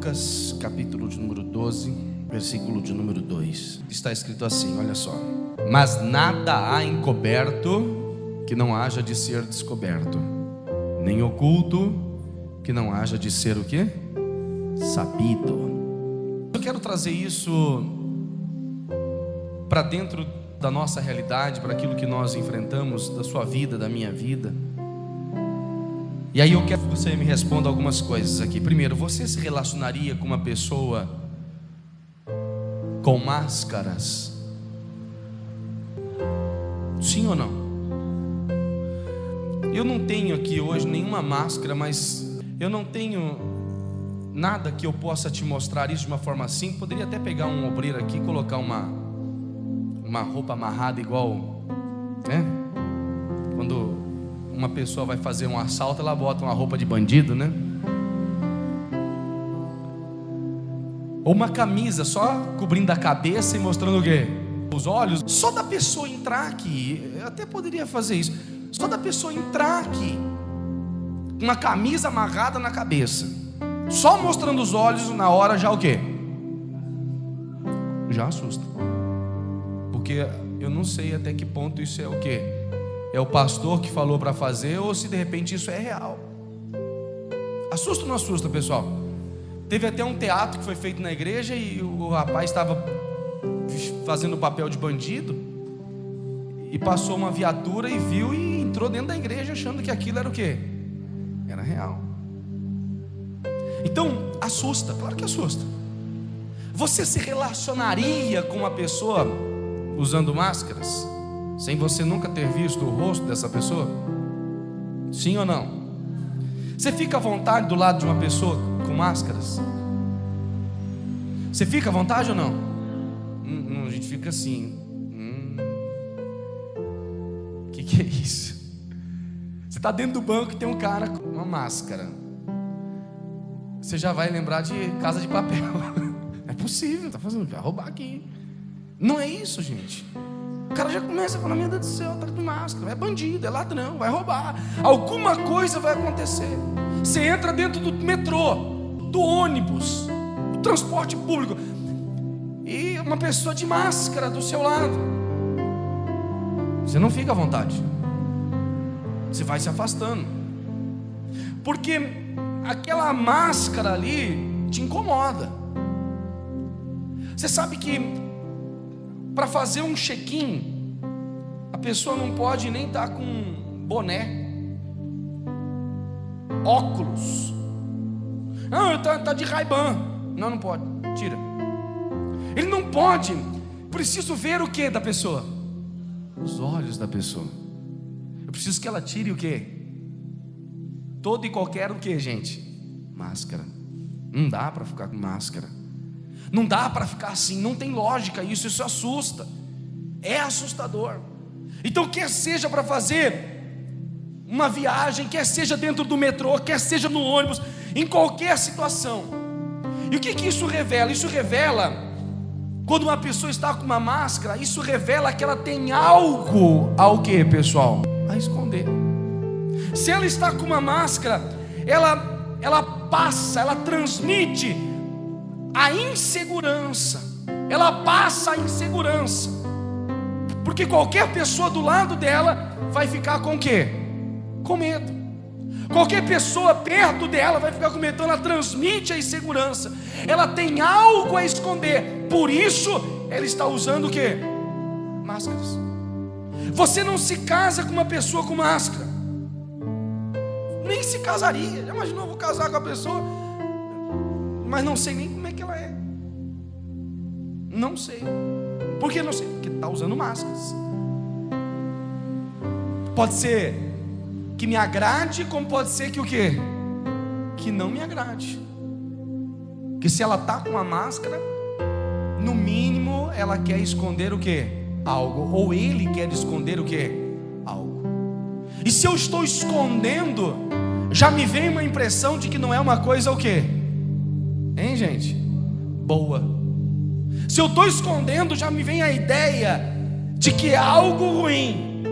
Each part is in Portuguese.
Lucas, capítulo de número 12, versículo de número 2. Está escrito assim, olha só: mas nada há encoberto que não haja de ser descoberto, nem oculto que não haja de ser o quê? Sabido. Eu quero trazer isso para dentro da nossa realidade, para aquilo que nós enfrentamos, da sua vida, da minha vida. E aí eu quero que você me responda algumas coisas aqui. Primeiro, você se relacionaria com uma pessoa com máscaras? Sim ou não? Eu não tenho aqui hoje nenhuma máscara, mas eu não tenho nada que eu possa te mostrar isso de uma forma assim. Poderia até pegar um obreiro aqui e colocar uma roupa amarrada igual, né? Quando uma pessoa vai fazer um assalto, ela bota uma roupa de bandido, né? Ou uma camisa só cobrindo a cabeça e mostrando o quê? Os olhos. Só da pessoa entrar aqui, eu até poderia fazer isso. Só da pessoa entrar aqui, uma camisa amarrada na cabeça, só mostrando os olhos, na hora já o quê? Já assusta. Porque eu não sei até que ponto isso é o quê? É o pastor que falou para fazer, ou se de repente isso é real. Assusta ou não assusta, pessoal? Teve até um teatro que foi feito na igreja e o rapaz estava fazendo o papel de bandido e passou uma viatura e viu e entrou dentro da igreja achando que aquilo era o quê? Era real. Então, assusta, claro que assusta. Você se relacionaria com uma pessoa usando máscaras, sem você nunca ter visto o rosto dessa pessoa? Sim ou não? Você fica à vontade do lado de uma pessoa com máscaras? Você fica à vontade ou não? A gente fica assim. Que é isso? Você está dentro do banco e tem um cara com uma máscara. Você já vai lembrar de Casa de Papel. É possível, está fazendo, vai roubar aqui. Não é isso, gente. O cara já começa a falar: meu Deus do céu, tá com máscara, é bandido, é ladrão, vai roubar. Alguma coisa vai acontecer. Você entra dentro do metrô, do ônibus, do transporte público, e uma pessoa de máscara do seu lado. Você não fica à vontade. Você vai se afastando. Porque aquela máscara ali te incomoda. Você sabe que para fazer um check-in, a pessoa não pode nem estar com boné, óculos. Não, tá de Ray-Ban. Não pode, tira. Ele não pode. Preciso ver o que da pessoa? Os olhos da pessoa. Eu preciso que ela tire o que? Todo e qualquer o que, gente? Máscara. Não dá para ficar com máscara. Não dá para ficar assim, não tem lógica isso assusta. É assustador. Então, quer seja para fazer uma viagem, quer seja dentro do metrô, quer seja no ônibus, em qualquer situação. E o que isso revela? Isso revela, quando uma pessoa está com uma máscara, isso revela que ela tem algo ao que, pessoal? A esconder. Se ela está com uma máscara, ela passa, ela transmite a insegurança. Ela passa a insegurança. Porque qualquer pessoa do lado dela vai ficar com o quê? Com medo. Qualquer pessoa perto dela vai ficar com medo. Então ela transmite a insegurança. Ela tem algo a esconder. Por isso ela está usando o quê? Máscaras. Você não se casa com uma pessoa com máscara. Nem se casaria. Já imaginou, eu vou casar com a pessoa, mas não sei nem como é que ela é. Não sei. Por que não sei? Porque está usando máscaras. Pode ser que me agrade, como pode ser que o quê? Que não me agrade. Que se ela está com uma máscara, no mínimo ela quer esconder o quê? Algo. Ou ele quer esconder o quê? Algo. E se eu estou escondendo, já me vem uma impressão de que não é uma coisa o quê? Hein, gente? Boa. Se eu estou escondendo, já me vem a ideia de que é algo ruim.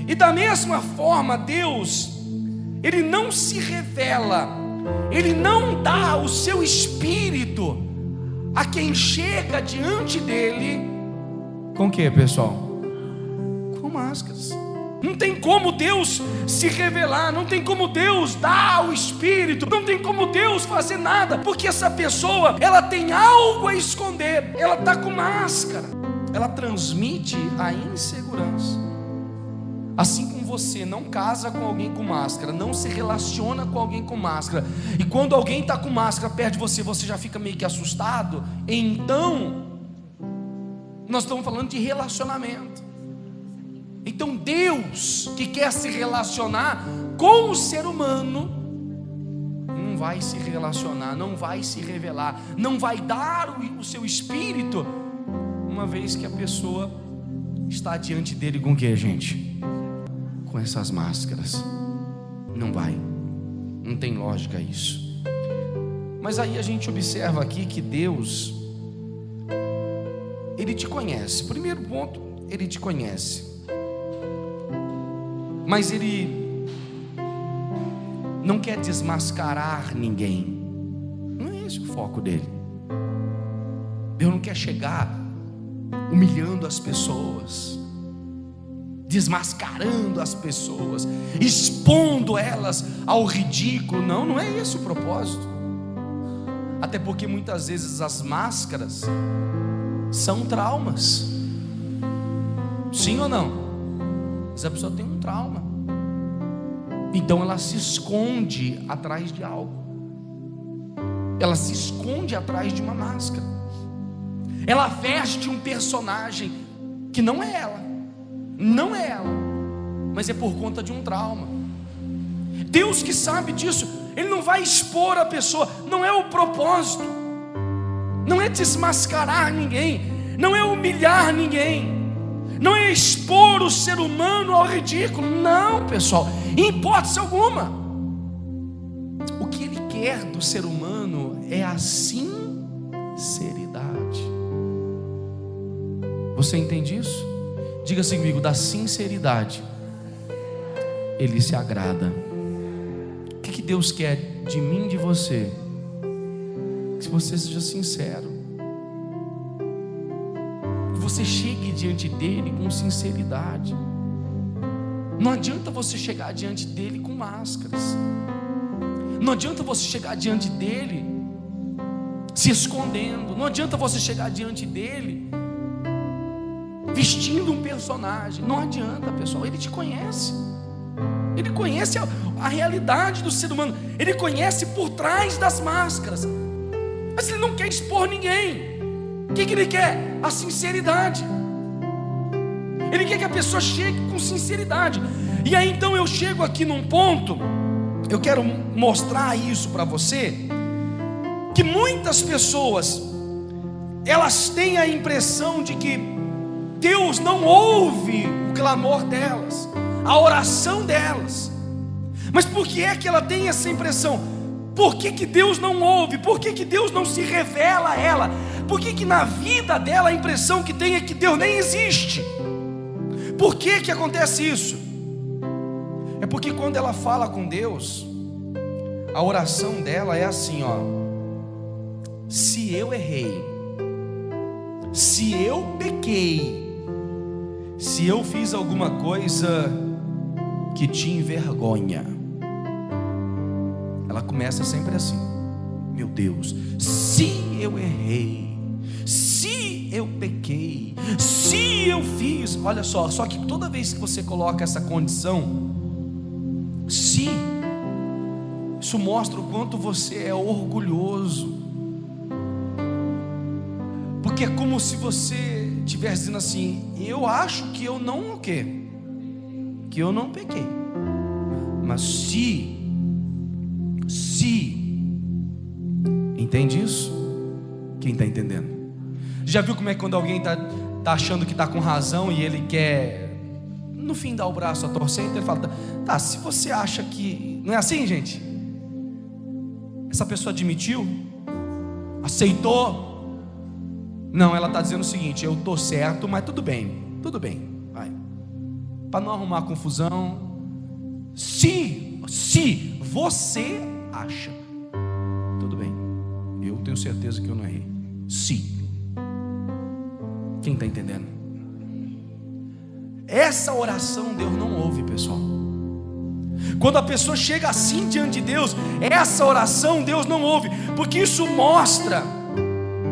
E da mesma forma, Deus, Ele não se revela Ele não dá o seu espírito a quem chega diante dele com o que, pessoal? Com máscaras. Não tem como Deus se revelar, não tem como Deus dar o espírito, não tem como Deus fazer nada, porque essa pessoa, ela tem algo a esconder, ela está com máscara, ela transmite a insegurança. Assim como você não casa com alguém com máscara, não se relaciona com alguém com máscara, e quando alguém está com máscara perto de você, você já fica meio que assustado, então nós estamos falando de relacionamento. Então Deus, que quer se relacionar com o ser humano, não vai se relacionar, não vai se revelar, não vai dar o seu espírito, uma vez que a pessoa está diante dele com o que, gente? Com essas máscaras. Não vai, não tem lógica isso. Mas aí a gente observa aqui que Deus, Ele te conhece. Primeiro ponto, Ele te conhece, mas Ele não quer desmascarar ninguém. Não é esse o foco dele. Deus não quer chegar humilhando as pessoas, desmascarando as pessoas, expondo elas ao ridículo. Não, não é esse o propósito. Até porque muitas vezes as máscaras são traumas. Sim ou não? Essa pessoa tem um trauma, então ela se esconde atrás de algo, ela se esconde atrás de uma máscara, ela veste um personagem que não é ela, não é ela, mas é por conta de um trauma. Deus que sabe disso, Ele não vai expor a pessoa, não é o propósito, não é desmascarar ninguém, não é humilhar ninguém, não é expor o ser humano ao ridículo. Não, pessoal, em hipótese alguma. O que Ele quer do ser humano é a sinceridade. Você entende isso? Diga assim comigo: da sinceridade Ele se agrada. O que Deus quer de mim e de você? Que você seja sincero, que você chegue diante dele com sinceridade. Não adianta você chegar diante dele com máscaras, não adianta você chegar diante dele se escondendo, não adianta você chegar diante dele vestindo um personagem. Não adianta, pessoal. Ele te conhece, Ele conhece a realidade do ser humano, Ele conhece por trás das máscaras, mas Ele não quer expor ninguém. O que Ele quer? A sinceridade. Ele quer que a pessoa chegue com sinceridade. E aí então eu chego aqui num ponto, eu quero mostrar isso para você, que muitas pessoas, elas têm a impressão de que Deus não ouve o clamor delas, a oração delas. Mas por que é que ela tem essa impressão? Por que Deus não ouve? Por que Deus não se revela a ela? Por que na vida dela a impressão que tem é que Deus nem existe? Por que acontece isso? É porque quando ela fala com Deus, a oração dela é assim, ó: se eu errei, se eu pequei, se eu fiz alguma coisa que te envergonha. Ela começa sempre assim: meu Deus, se eu errei, se eu pequei, se eu fiz. Olha só que toda vez que você coloca essa condição, se, isso mostra o quanto você é orgulhoso. Porque é como se você estivesse dizendo assim: eu acho que eu não o quê? Que eu não pequei. Mas se, entende isso? Quem está entendendo? Já viu como é que quando alguém está achando que está com razão e ele quer, no fim, dar o braço a torcer, então ele fala: tá, se você acha que... Não é assim, gente? Essa pessoa admitiu? Aceitou? Não, ela está dizendo o seguinte: eu estou certo, mas tudo bem, vai, para não arrumar confusão. Se você acha tenho certeza que eu não errei. Se. Quem está entendendo? Essa oração Deus não ouve, pessoal. Quando a pessoa chega assim diante de Deus, essa oração Deus não ouve, porque isso mostra,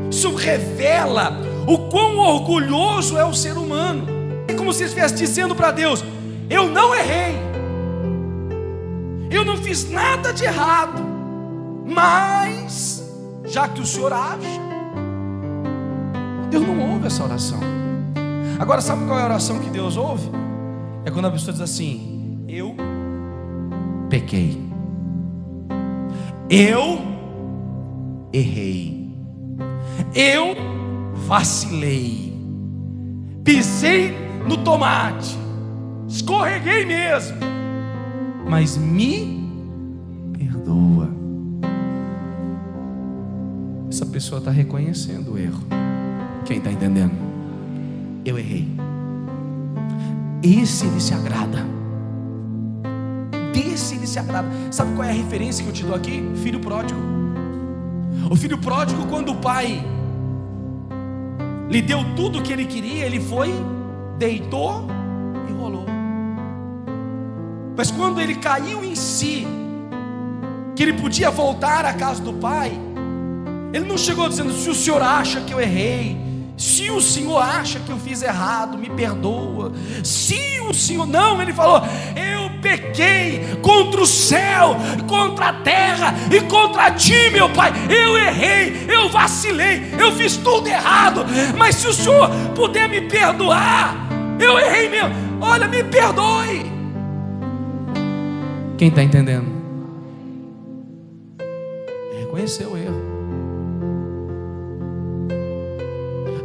isso revela o quão orgulhoso é o ser humano. É como se estivesse dizendo para Deus: eu não errei, eu não fiz nada de errado, mas já que o Senhor acha, Deus não ouve essa oração. Agora, sabe qual é a oração que Deus ouve? É quando a pessoa diz assim: eu pequei, eu errei, eu vacilei, pisei no tomate, escorreguei mesmo, mas me perdoa. Essa pessoa está reconhecendo o erro. Quem está entendendo? Eu errei. Esse Ele se agrada. Desse Ele se agrada. Sabe qual é a referência que eu te dou aqui? Filho pródigo. O filho pródigo, quando o pai lhe deu tudo o que ele queria, ele foi, deitou e rolou. Mas quando ele caiu em si, que ele podia voltar à casa do pai, ele não chegou dizendo: se o senhor acha que eu errei, se o senhor acha que eu fiz errado, me perdoa. Se o senhor... Não, ele falou: eu pequei contra o céu, contra a terra e contra ti, meu pai. Eu errei, eu vacilei, eu fiz tudo errado, mas se o senhor puder me perdoar, eu errei mesmo, olha, me perdoe. Quem está entendendo? Reconheceu o erro.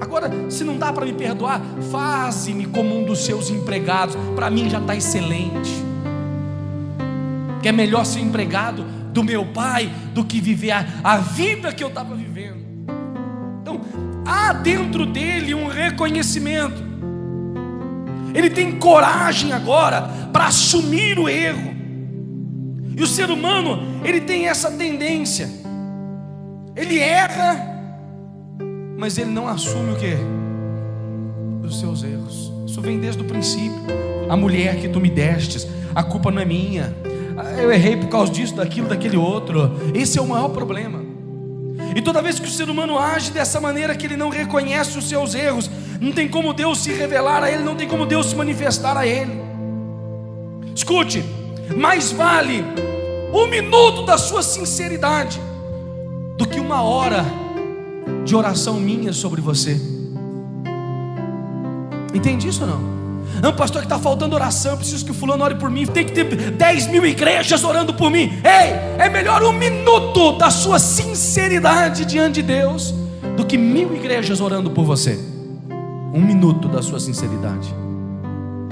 Agora, se não dá para me perdoar, faze-me como um dos seus empregados. Para mim já está excelente. Que é melhor ser empregado do meu pai do que viver a vida que eu estava vivendo. Então, há dentro dele um reconhecimento. Ele tem coragem agora para assumir o erro. E o ser humano, ele tem essa tendência. Ele erra, mas ele não assume o quê? Os seus erros. Isso vem desde o princípio. A mulher que tu me destes, a culpa não é minha, eu errei por causa disso, daquilo, daquele outro. Esse é o maior problema. E toda vez que o ser humano age dessa maneira, que ele não reconhece os seus erros, não tem como Deus se revelar a ele, não tem como Deus se manifestar a ele. Escute, mais vale 1 minuto da sua sinceridade do que 1 hora de oração minha sobre você. Entende isso ou não? Não, pastor, que está faltando oração, eu preciso que o fulano ore por mim, tem que ter 10.000 igrejas orando por mim. Ei, é melhor 1 minuto da sua sinceridade diante de Deus do que 1000 igrejas orando por você. 1 minuto da sua sinceridade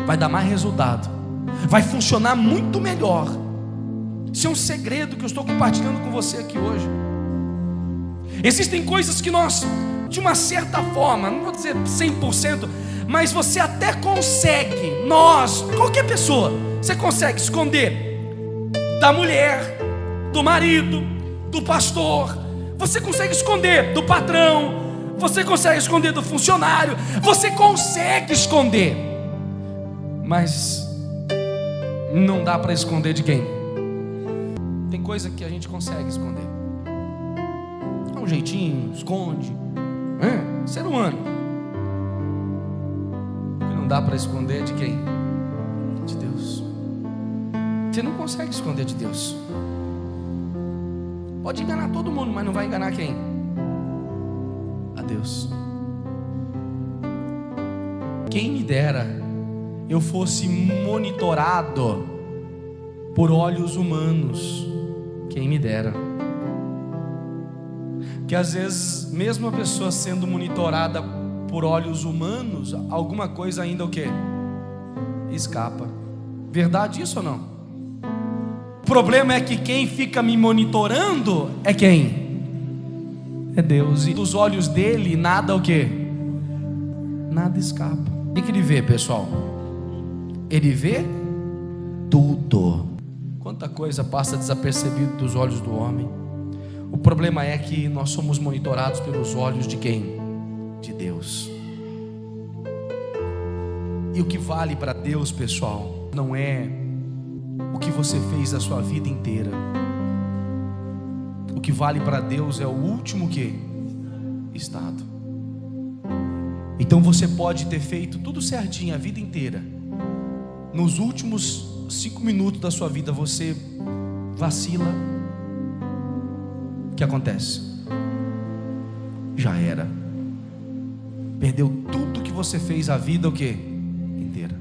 vai dar mais resultado, vai funcionar muito melhor. Isso é um segredo que eu estou compartilhando com você aqui hoje. Existem coisas que nós, de uma certa forma, não vou dizer 100%, mas você até consegue, qualquer pessoa, você consegue esconder da mulher, do marido, do pastor, você consegue esconder do patrão, você consegue esconder do funcionário, você consegue esconder, mas não dá para esconder de quem? Tem coisa que a gente consegue esconder. Dá um jeitinho, esconde. Ser humano. O que não dá para esconder de quem? De Deus. Você não consegue esconder de Deus. Pode enganar todo mundo, mas não vai enganar quem? A Deus. Quem me dera eu fosse monitorado por olhos humanos. Quem me dera. Que às vezes, mesmo a pessoa sendo monitorada por olhos humanos, alguma coisa ainda o quê? Escapa. Verdade isso ou não? O problema é que quem fica me monitorando é quem? É Deus. E dos olhos dele nada o quê? Nada escapa. O que ele vê, pessoal? Ele vê tudo. Quanta coisa passa desapercebido dos olhos do homem. O problema é que nós somos monitorados pelos olhos de quem? De Deus. E o que vale para Deus, pessoal, não é o que você fez a sua vida inteira. O que vale para Deus é o último que? Estado. Então você pode ter feito tudo certinho a vida inteira. Nos últimos 5 minutos da sua vida você vacila. O que acontece? Já era. Perdeu tudo que você fez a vida o quê? Inteira.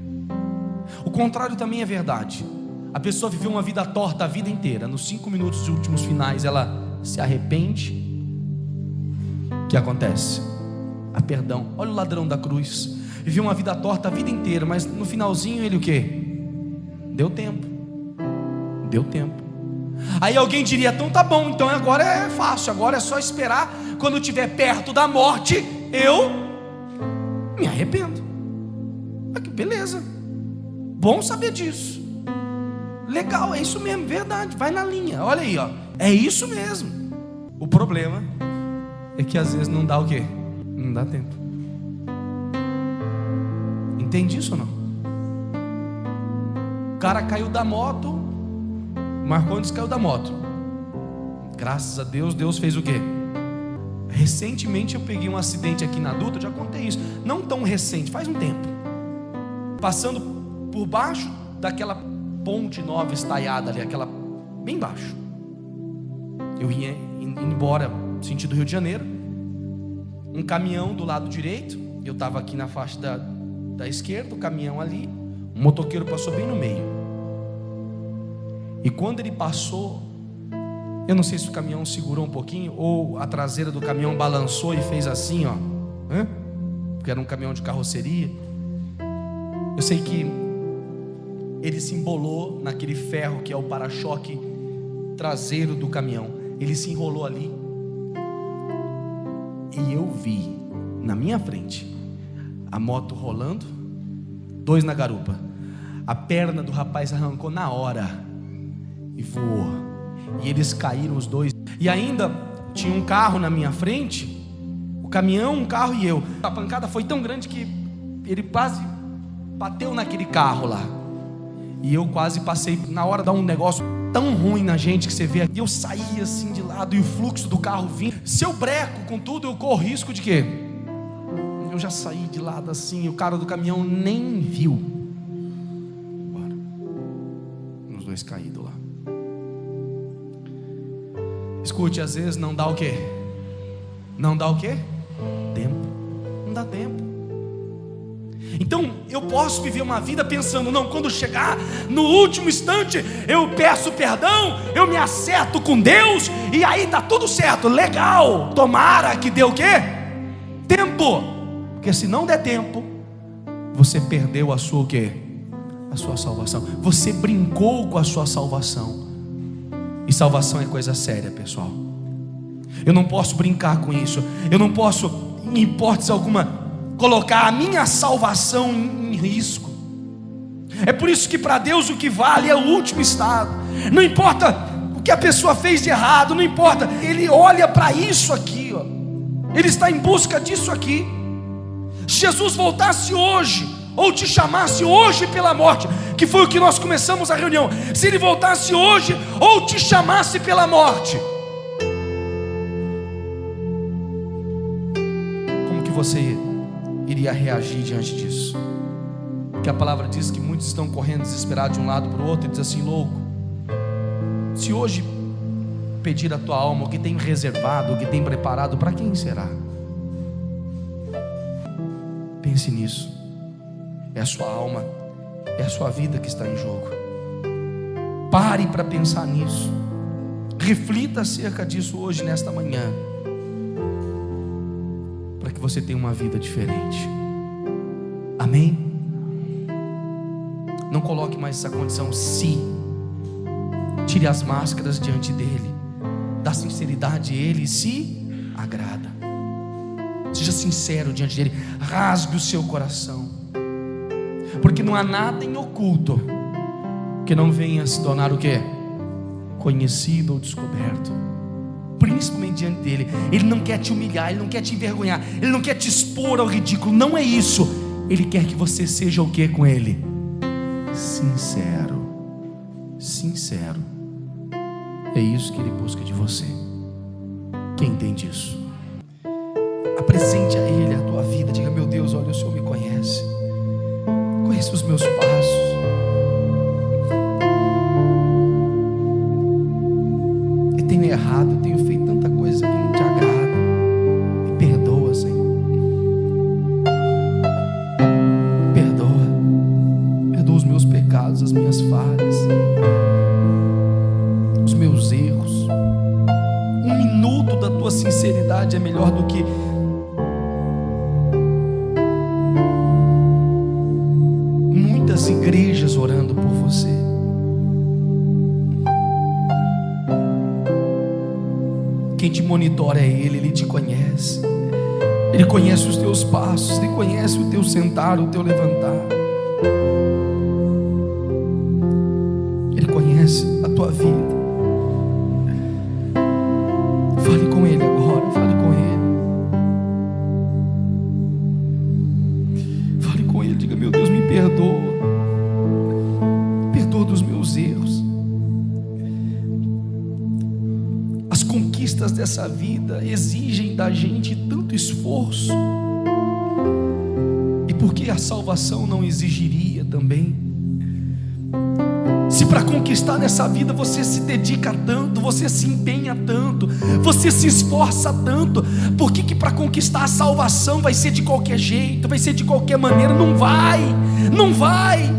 O contrário também é verdade. A pessoa viveu uma vida torta a vida inteira. Nos 5 minutos últimos finais ela se arrepende. O que acontece? A perdão. Olha o ladrão da cruz. Viveu uma vida torta a vida inteira, mas no finalzinho ele o quê? Deu tempo. Deu tempo. Aí alguém diria, então tá bom, então agora é fácil, agora é só esperar. Quando eu estiver perto da morte, eu me arrependo. Beleza, bom saber disso. Legal, é isso mesmo, verdade, vai na linha. Olha aí, ó, é isso mesmo. O problema é que às vezes não dá o quê? Não dá tempo. Entende isso ou não? O cara caiu da moto, Marcondes caiu da moto. Graças a Deus, Deus fez o quê? Recentemente eu peguei um acidente aqui na Dutra, já contei isso. Não tão recente, faz um tempo. Passando por baixo daquela ponte nova estaiada ali, aquela bem baixo. Eu ia indo embora sentido Rio de Janeiro. Um caminhão do lado direito, eu estava aqui na faixa da esquerda, o caminhão ali, um motoqueiro passou bem no meio. E quando ele passou, eu não sei se o caminhão segurou um pouquinho ou a traseira do caminhão balançou e fez assim, ó, porque era um caminhão de carroceria. Eu sei que ele se embolou naquele ferro que é o para-choque traseiro do caminhão. Ele se enrolou ali. E eu vi na minha frente a moto rolando, 2 na garupa. A perna do rapaz arrancou na hora e voou. E eles caíram os 2. E ainda tinha um carro na minha frente, o caminhão, um carro e eu. A pancada foi tão grande que ele quase bateu naquele carro lá. E eu quase passei. Na hora dá um negócio tão ruim na gente que você vê. E eu saí assim de lado e o fluxo do carro vinha. Se eu breco com tudo, eu corro risco de quê? Eu já saí de lado assim. O cara do caminhão nem viu. Bora. Os 2 caídos lá. Escute, às vezes não dá o quê? Não dá o quê? Tempo. Não dá tempo. Então eu posso viver uma vida pensando, não, quando chegar no último instante eu peço perdão, eu me acerto com Deus e aí tá tudo certo, legal. Tomara que dê o quê? Tempo. Porque se não der tempo, você perdeu a sua o quê? A sua salvação. Você brincou com a sua salvação. E salvação é coisa séria, pessoal. Eu não posso brincar com isso. Eu não posso, em hipótese alguma, colocar a minha salvação em risco. É por isso que para Deus o que vale é o último estado. Não importa o que a pessoa fez de errado, não importa. Ele olha para isso aqui, ó. Ele está em busca disso aqui. Se Jesus voltasse hoje, ou te chamasse hoje pela morte, que foi o que nós começamos a reunião. Se ele voltasse hoje, ou te chamasse pela morte, como que você iria reagir diante disso? Porque a palavra diz que muitos estão correndo desesperados de um lado para o outro, e diz assim, louco, se hoje pedir a tua alma, o que tem reservado, o que tem preparado, para quem será? Pense nisso. É a sua alma, é a sua vida que está em jogo. Pare para pensar nisso. Reflita acerca disso hoje, nesta manhã, para que você tenha uma vida diferente. Amém? Não coloque mais essa condição se. Tire as máscaras diante dele. Da sinceridade, ele se agrada. Seja sincero diante dele. Rasgue o seu coração. Porque não há nada em oculto que não venha a se tornar o quê? Conhecido ou descoberto. principalmente diante dele. Ele não quer te humilhar, ele não quer te envergonhar, ele não quer te expor ao ridículo. Não é isso. Ele quer que você seja o que com ele? Sincero. Sincero. É isso que ele busca de você. Quem entende isso? Apresente a ele a tua vida. Diga: meu Deus, olha, o Senhor me conhece, conhece os meus passos. Eu tenho errado, eu tenho feito tanta coisa que não te agrada. Me perdoa, Senhor. Perdoa os meus pecados, as minhas falhas, os meus erros. Um minuto da tua sinceridade é melhor do que muitas igrejas orando por você. Quem te monitora é Ele, Ele te conhece. Ele conhece os teus passos, Ele conhece o teu sentar, o teu levantar. Ele conhece a tua vida. Fale com Ele agora, fale com Ele. Fale com Ele, diga: meu Deus, me perdoa. Perdoa dos meus erros. As conquistas dessa vida exigem da gente tanto esforço. E por que a salvação não exigiria também? Se para conquistar nessa vida você se dedica tanto, você se empenha tanto, você se esforça tanto, por que para conquistar a salvação vai ser de qualquer jeito, vai ser de qualquer maneira? Não vai, não vai.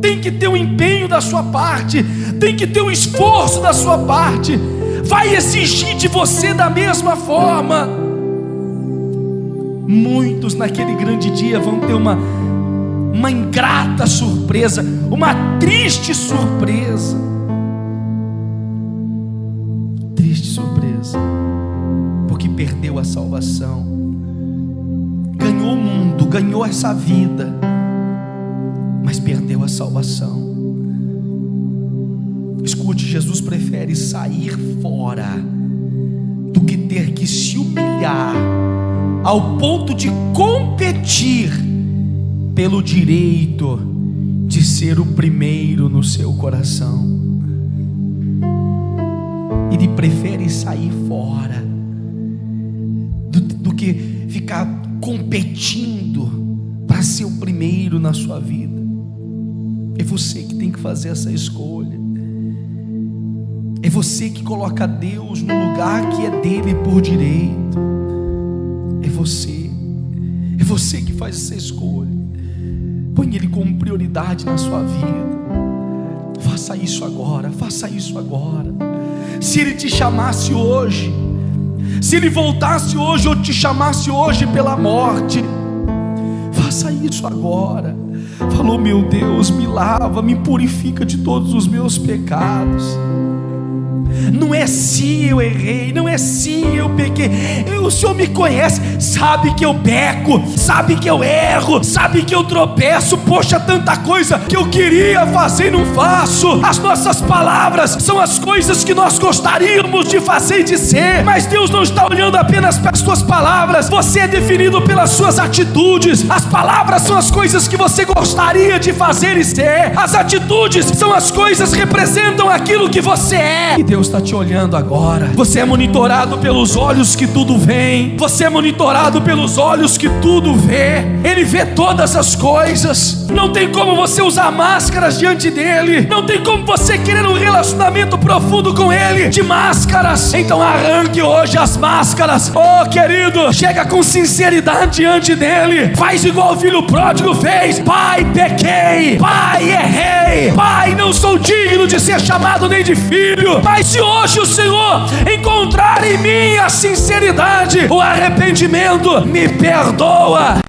Tem que ter um empenho da sua parte, tem que ter um esforço da sua parte. Vai exigir de você da mesma forma. Muitos naquele grande dia vão ter uma ingrata surpresa, uma triste surpresa. Triste surpresa, porque perdeu a salvação. Ganhou o mundo, ganhou essa vida, mas perdeu a salvação. Escute, Jesus prefere sair fora do que ter que se humilhar ao ponto de competir pelo direito de ser o primeiro no seu coração. Ele prefere sair fora do que ficar competindo para ser o primeiro na sua vida. É você que tem que fazer essa escolha. É você que coloca Deus no lugar que é dele por direito. É você que faz essa escolha. Põe Ele como prioridade na sua vida. Faça isso agora, faça isso agora. Se Ele te chamasse hoje, se Ele voltasse hoje ou te chamasse hoje pela morte, faça isso agora. Falou: meu Deus, me lava, me purifica de todos os meus pecados. Não é se eu errei, não é se eu pequei. O Senhor me conhece, sabe que eu peco, sabe que eu erro, sabe que eu tropeço. Poxa, tanta coisa que eu queria fazer e não faço. As nossas palavras são as coisas que nós gostaríamos de fazer e de ser, mas Deus não está olhando apenas para as suas palavras. Você é definido pelas suas atitudes. As palavras são as coisas que você gostaria de fazer e ser. As atitudes são as coisas que representam aquilo que você é. E Deus está te olhando agora. Você é monitorado pelos olhos que tudo vem. Você é monitorado pelos olhos que tudo vê. Ele vê todas as coisas. Não tem como você usar máscaras diante dele. Não tem como você querer um relacionamento profundo com ele de máscaras. Então arranque hoje as máscaras. Oh, querido, chega com sinceridade diante dele. Faz igual o filho pródigo fez. Pai, pequei. Pai, errei. Pai, não sou digno de ser chamado nem de filho. Mas se hoje o Senhor encontrar em mim a sinceridade, o arrependimento, me perdoa.